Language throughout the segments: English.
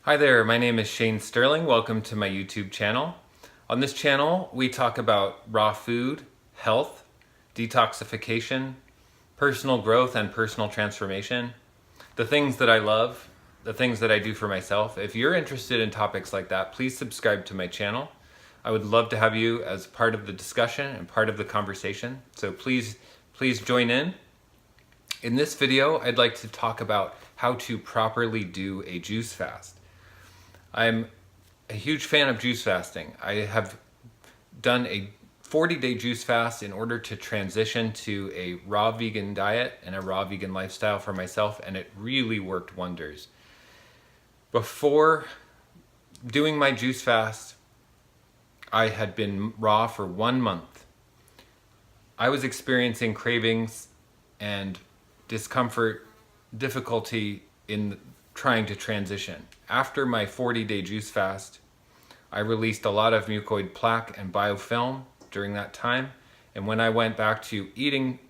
Hi there, my name is Shane Sterling. Welcome to my YouTube channel. On this channel, we talk about raw food, health, detoxification, personal growth and personal transformation, the things that I love, the things that I do for myself. If you're interested in topics like that, please subscribe to my channel. I would love to have you as part of the discussion and part of the conversation. So please join in. In this video, I'd like to talk about how to properly do a juice fast. I'm a huge fan of juice fasting. I have done a 40-day juice fast in order to transition to a raw vegan diet and a raw vegan lifestyle for myself, and it really worked wonders. Before doing my juice fast, I had been raw for 1 month. I was experiencing cravings and discomfort, difficulty in trying to transition. After my 40-day juice fast, I released a lot of mucoid plaque and biofilm during that time. And when I went back to eating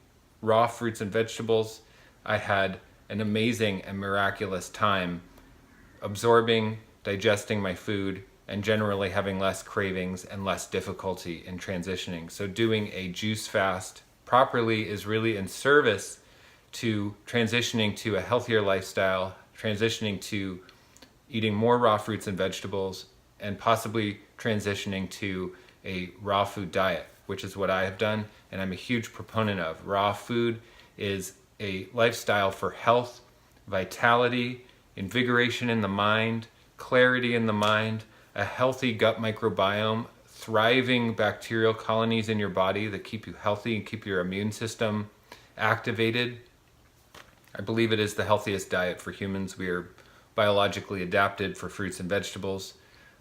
raw fruits and vegetables, I had an amazing and miraculous time absorbing, digesting my food, and generally having less cravings and less difficulty in transitioning. So doing a juice fast properly is really in service to transitioning to a healthier lifestyle, transitioning to eating more raw fruits and vegetables, and possibly transitioning to a raw food diet, which is what I have done and I'm a huge proponent of. Raw food is a lifestyle for health, vitality, invigoration in the mind, clarity in the mind, a healthy gut microbiome, thriving bacterial colonies in your body that keep you healthy and keep your immune system activated. I believe it is the healthiest diet for humans. We are biologically adapted for fruits and vegetables.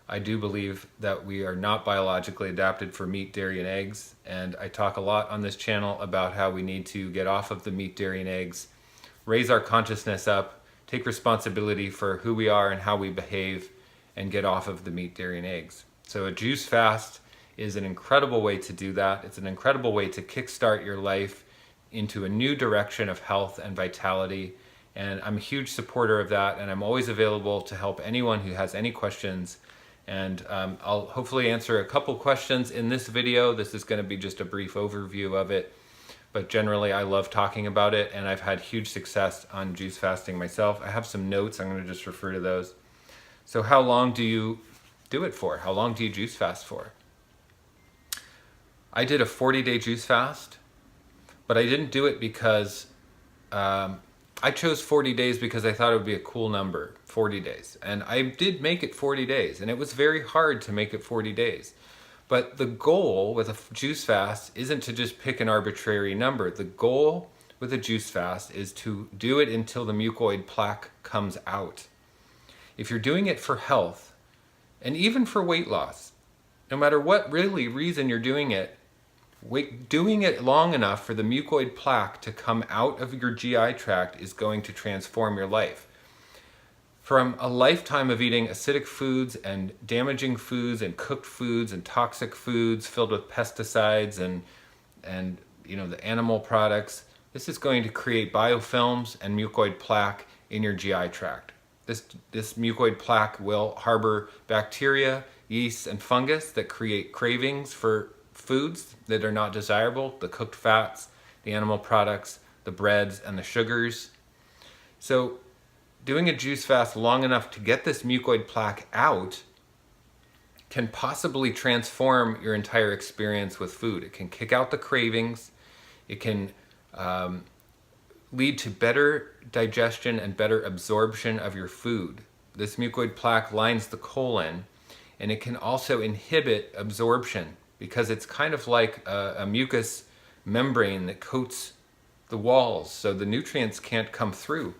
I do believe that we are not biologically adapted for meat, dairy, and eggs. And I talk a lot on this channel about how we need to get off of the meat, dairy, and eggs, raise our consciousness up, take responsibility for who we are and how we behave, and get off of the meat, dairy, and eggs. So a juice fast is an incredible way to do that. It's an incredible way to kickstart your life into a new direction of health and vitality. And I'm a huge supporter of that, and I'm always available to help anyone who has any questions. And I'll hopefully answer a couple questions in this video. This is going to be just a brief overview of it, but generally I love talking about it, and I've had huge success on juice fasting myself. I have some notes, I'm going to just refer to those. So how long do you do it for? How long do you juice fast for? I did a 40-day juice fast, but I didn't do it because I chose 40 days because I thought it would be a cool number, 40 days. And I did make it 40 days, and it was very hard to make it 40 days. But the goal with a juice fast isn't to just pick an arbitrary number. The goal with a juice fast is to do it until the mucoid plaque comes out. If you're doing it for health, and even for weight loss, no matter what really reason you're doing it long enough for the mucoid plaque to come out of your GI tract is going to transform your life. From a lifetime of eating acidic foods and damaging foods and cooked foods and toxic foods filled with pesticides and the animal products, this is going to create biofilms and mucoid plaque in your GI tract. This mucoid plaque will harbor bacteria, yeast, and fungus that create cravings for foods that are not desirable, the cooked fats, the animal products, the breads, and the sugars. So doing a juice fast long enough to get this mucoid plaque out can possibly transform your entire experience with food. It can kick out the cravings. It can lead to better digestion and better absorption of your food. This mucoid plaque lines the colon, and it can also inhibit absorption because it's kind of like a mucus membrane that coats the walls so the nutrients can't come through.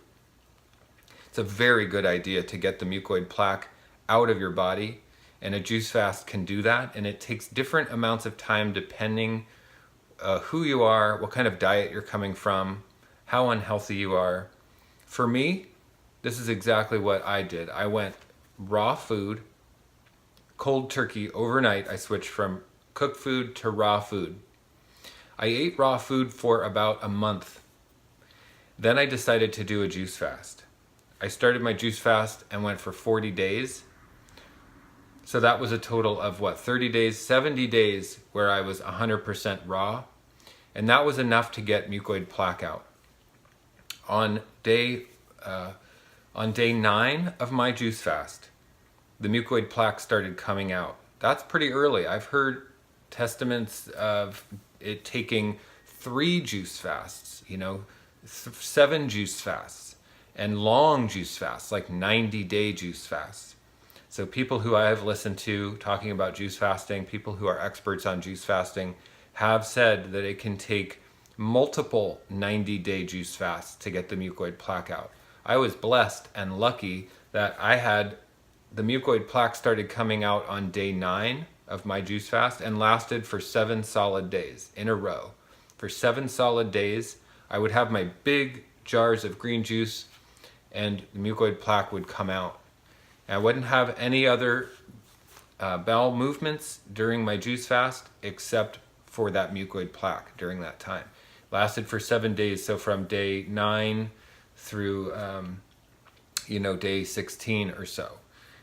It's a very good idea to get the mucoid plaque out of your body, and a juice fast can do that, and it takes different amounts of time depending who you are, what kind of diet you're coming from, how unhealthy you are. For me, this is exactly what I did. I went raw food, cold turkey overnight. I switched from cooked food to raw food. I ate raw food for about a month. Then I decided to do a juice fast. I started my juice fast and went for 40 days. So that was a total of 30 days, 70 days where I was 100% raw. And that was enough to get mucoid plaque out. On day 9 of my juice fast, the mucoid plaque started coming out. That's pretty early. I've heard testaments of it taking 3 juice fasts, 7 juice fasts, and long juice fasts, like 90-day juice fasts. So people who I have listened to talking about juice fasting, people who are experts on juice fasting, have said that it can take multiple 90-day juice fasts to get the mucoid plaque out. I was blessed and lucky that I had the mucoid plaque started coming out on day 9 of my juice fast and lasted for 7 solid days in a row. For 7 solid days, I would have my big jars of green juice and the mucoid plaque would come out. I wouldn't have any other bowel movements during my juice fast except for that mucoid plaque during that time. Lasted for 7 days, so from day 9 through day 16 or so.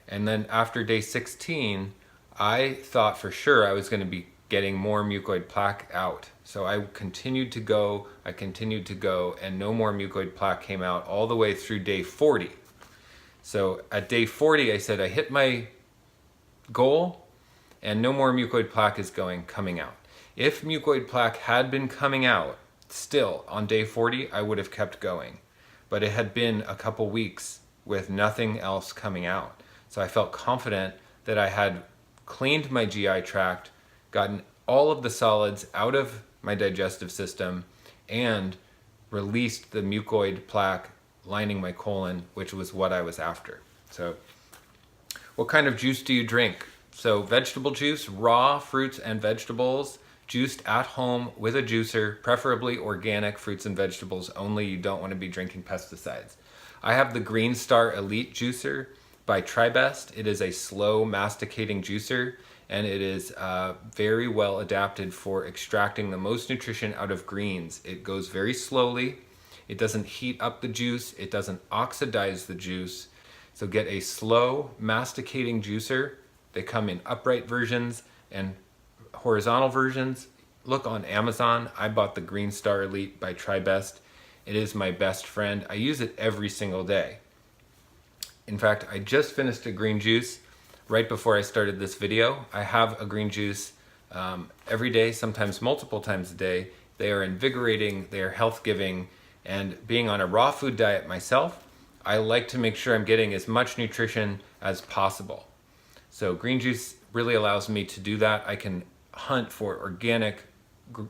And then after day 16, I thought for sure I was going to be getting more mucoid plaque out. So I continued to go, and no more mucoid plaque came out all the way through day 40. So at day 40, I said I hit my goal and no more mucoid plaque is coming out. If mucoid plaque had been coming out still on day 40, I would have kept going. But it had been a couple weeks with nothing else coming out. So I felt confident that I had cleaned my GI tract, gotten all of the solids out of my digestive system, and released the mucoid plaque lining my colon, which was what I was after. So what kind of juice do you drink? So vegetable juice, raw fruits and vegetables, juiced at home with a juicer, preferably organic fruits and vegetables only. You don't want to be drinking pesticides. I have the Green Star Elite Juicer by TriBest. It is a slow masticating juicer, and it is very well adapted for extracting the most nutrition out of greens. It goes very slowly. It doesn't heat up the juice. It doesn't oxidize the juice. So get a slow masticating juicer. They come in upright versions and horizontal versions. Look on Amazon. I bought the Green Star Elite by TriBest. It is my best friend. I use it every single day. In fact, I just finished a green juice right before I started this video. I have a green juice every day, sometimes multiple times a day. They are invigorating, they are health-giving, and being on a raw food diet myself, I like to make sure I'm getting as much nutrition as possible. So green juice really allows me to do that. I can hunt for organic,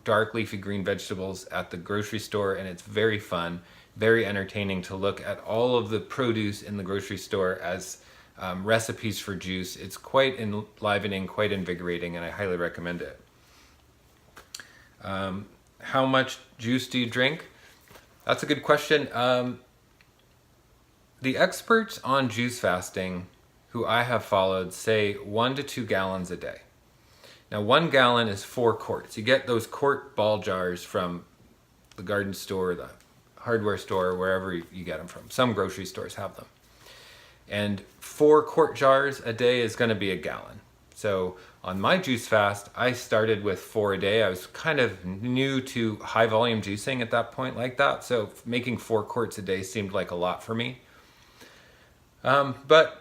dark leafy green vegetables at the grocery store, and it's very fun, very entertaining to look at all of the produce in the grocery store as recipes for juice. It's quite enlivening, quite invigorating, and I highly recommend it. How much juice do you drink? That's a good question. The experts on juice fasting who I have followed say 1 to 2 gallons a day. Now 1 gallon is 4 quarts. You get those quart ball jars from the garden store, the hardware store, wherever you get them from. Some grocery stores have them. And 4 quart jars a day is going to be 1 gallon. So on my juice fast, I started with 4 a day. I was kind of new to high volume juicing at that point like that. So making 4 quarts a day seemed like a lot for me. But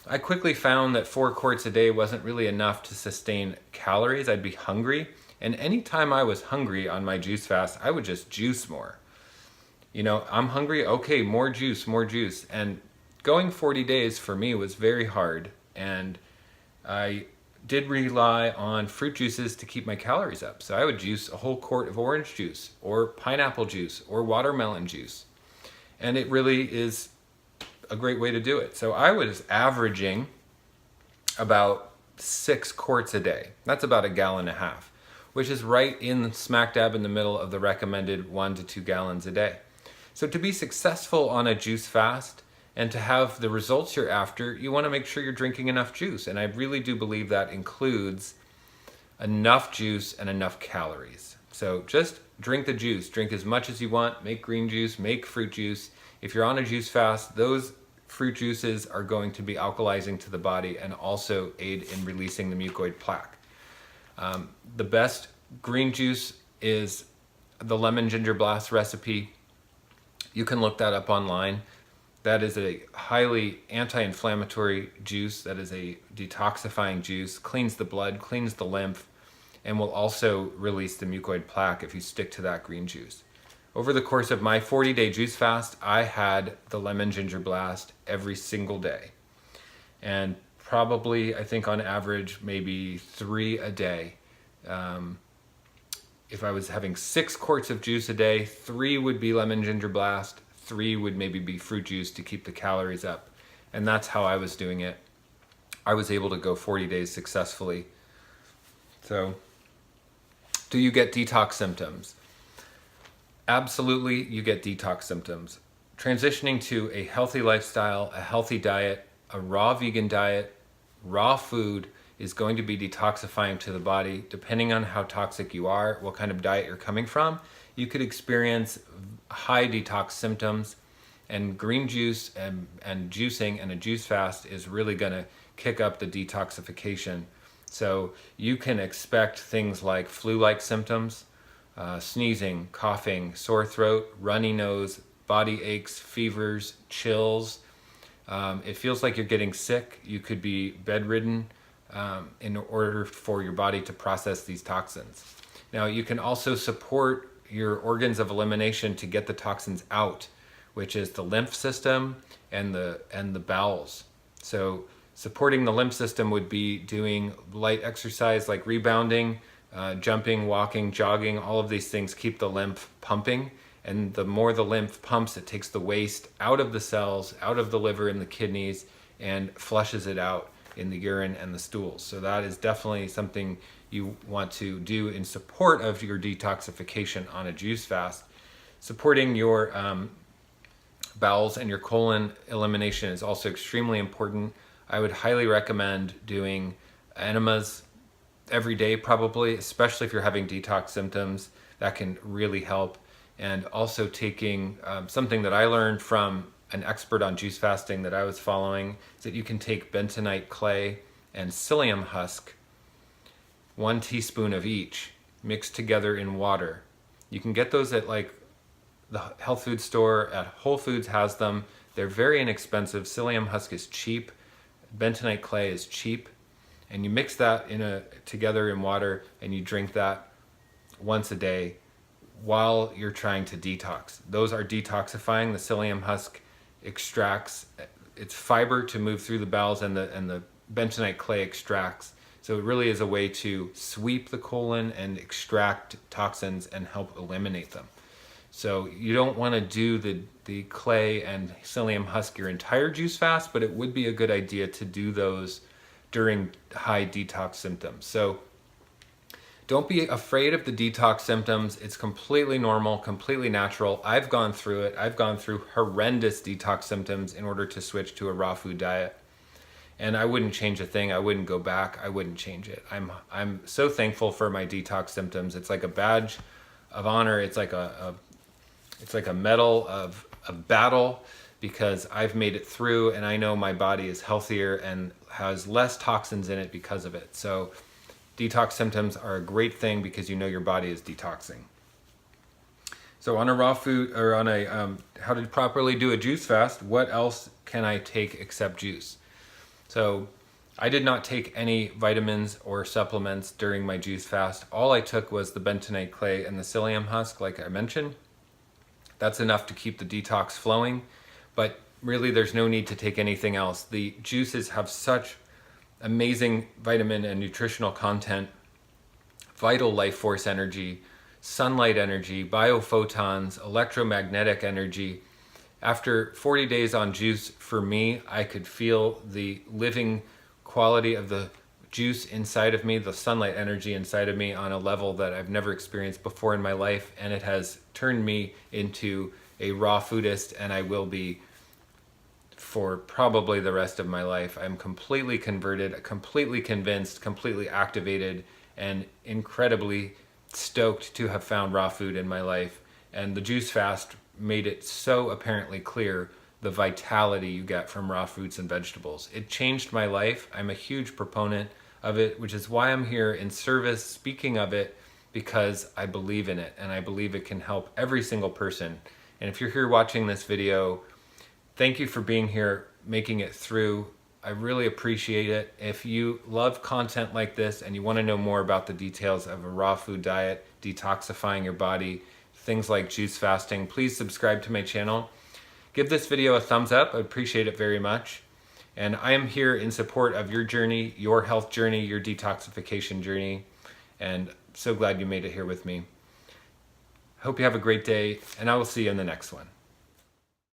I quickly found that 4 quarts a day wasn't really enough to sustain calories. I'd be hungry. And anytime I was hungry on my juice fast, I would just juice more. I'm hungry, okay, more juice, more juice. And going 40 days for me was very hard. And I did rely on fruit juices to keep my calories up. So I would juice a whole quart of orange juice or pineapple juice or watermelon juice. And it really is a great way to do it. So I was averaging about 6 quarts a day. That's about 1.5 gallons, which is right in smack dab in the middle of the recommended 1 to 2 gallons a day. So to be successful on a juice fast and to have the results you're after, you want to make sure you're drinking enough juice. And I really do believe that includes enough juice and enough calories. So just drink the juice. Drink as much as you want. Make green juice, make fruit juice. If you're on a juice fast, those fruit juices are going to be alkalizing to the body and also aid in releasing the mucoid plaque. The best green juice is the lemon ginger blast recipe. You can look that up online. That is a highly anti-inflammatory juice. That is a detoxifying juice, cleans the blood, cleans the lymph, and will also release the mucoid plaque if you stick to that green juice. Over the course of my 40-day juice fast, I had the lemon ginger blast every single day. And probably, I think on average, maybe 3 a day. If I was having 6 quarts of juice a day, 3 would be lemon ginger blast, 3 would maybe be fruit juice to keep the calories up. And that's how I was doing it. I was able to go 40 days successfully. So, do you get detox symptoms? Absolutely, you get detox symptoms. Transitioning to a healthy lifestyle, a healthy diet, a raw vegan diet, raw food is going to be detoxifying to the body. Depending on how toxic you are, what kind of diet you're coming from, you could experience high detox symptoms, and green juice and juicing and a juice fast is really going to kick up the detoxification. So you can expect things like flu-like symptoms, sneezing, coughing, sore throat, runny nose, body aches, fevers, chills. It feels like you're getting sick. You could be bedridden in order for your body to process these toxins. Now, you can also support your organs of elimination to get the toxins out, which is the lymph system and the bowels. So supporting the lymph system would be doing light exercise like rebounding, jumping, walking, jogging. All of these things keep the lymph pumping, and the more the lymph pumps, it takes the waste out of the cells, out of the liver and the kidneys, and flushes it out in the urine and the stools. So that is definitely something you want to do in support of your detoxification on a juice fast. Supporting your bowels and your colon elimination is also extremely important. I would highly recommend doing enemas every day, probably, especially if you're having detox symptoms. That can really help. And also taking something that I learned from an expert on juice fasting that I was following, is that you can take bentonite clay and psyllium husk, 1 teaspoon of each, mixed together in water. You can get those at like the health food store. At Whole Foods has them. They're very inexpensive. Psyllium husk is cheap. Bentonite clay is cheap. And you mix that together in water, and you drink that once a day while you're trying to detox. Those are detoxifying. The psyllium husk extracts its fiber to move through the bowels, and the bentonite clay extracts. So it really is a way to sweep the colon and extract toxins and help eliminate them. So you don't want to do the clay and psyllium husk your entire juice fast, but it would be a good idea to do those during high detox symptoms. So don't be afraid of the detox symptoms. It's completely normal, completely natural. I've gone through it. I've gone through horrendous detox symptoms in order to switch to a raw food diet. And I wouldn't change a thing. I wouldn't go back. I wouldn't change it. I'm so thankful for my detox symptoms. It's like a badge of honor. It's like a medal of battle, because I've made it through, and I know my body is healthier and has less toxins in it because of it. So detox symptoms are a great thing because you know your body is detoxing. So on a raw food, or on a how to properly do a juice fast, what else can I take except juice? So I did not take any vitamins or supplements during my juice fast. All I took was the bentonite clay and the psyllium husk, like I mentioned. That's enough to keep the detox flowing, but really there's no need to take anything else. The juices have such amazing vitamin and nutritional content, vital life force energy, sunlight energy, biophotons, electromagnetic energy. After 40 days on juice, for me, I could feel the living quality of the juice inside of me, the sunlight energy inside of me, on a level that I've never experienced before in my life, and it has turned me into a raw foodist, and I will be for probably the rest of my life. I'm completely converted, completely convinced, completely activated, and incredibly stoked to have found raw food in my life. And the juice fast made it so apparently clear the vitality you get from raw fruits and vegetables. It changed my life. I'm a huge proponent of it, which is why I'm here in service speaking of it, because I believe in it and I believe it can help every single person. And if you're here watching this video, thank you for being here, making it through. I really appreciate it. If you love content like this and you want to know more about the details of a raw food diet, detoxifying your body, things like juice fasting, please subscribe to my channel. Give this video a thumbs up. I appreciate it very much. And I am here in support of your journey, your health journey, your detoxification journey. And so glad you made it here with me. Hope you have a great day, and I will see you in the next one.